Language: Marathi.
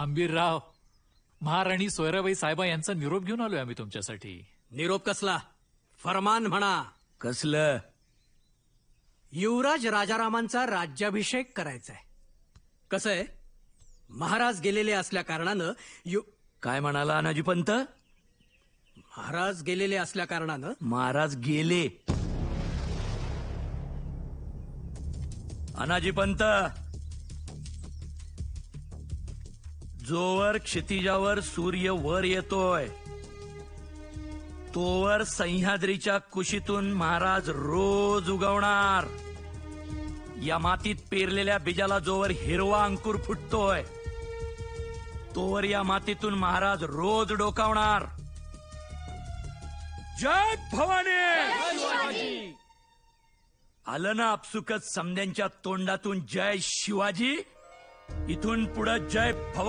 हंबीरराव, महाराणी सोयराबाई साहेबा यांचा निरोप घेऊन आलोय आम्ही तुमच्यासाठी. निरोप कसला? फरमान म्हणा. कसलं? युवराज राजारामांचा राज्याभिषेक करायचा आहे. कसं आहे, महाराज गेलेले असल्या कारणानं काय म्हणाला अनाजी पंत? महाराज गेलेले असल्या कारणानं महाराज गेले. अनाजी पंत, जोवर क्षितिजावर सूर्य वर येतोय तोवर सह्याद्रीच्या कुशीतून महाराज रोज उगवणार. या मातीत पेरलेल्या बीजाला जोवर हिरवा अंकुर फुटतोय तोवर या मातीतून महाराज रोज डोकावणार. जय भवानी. आलं ना आपसुकच समद्यांच्या तोंडातून जय शिवाजी. इथून पुढे जय भवानी.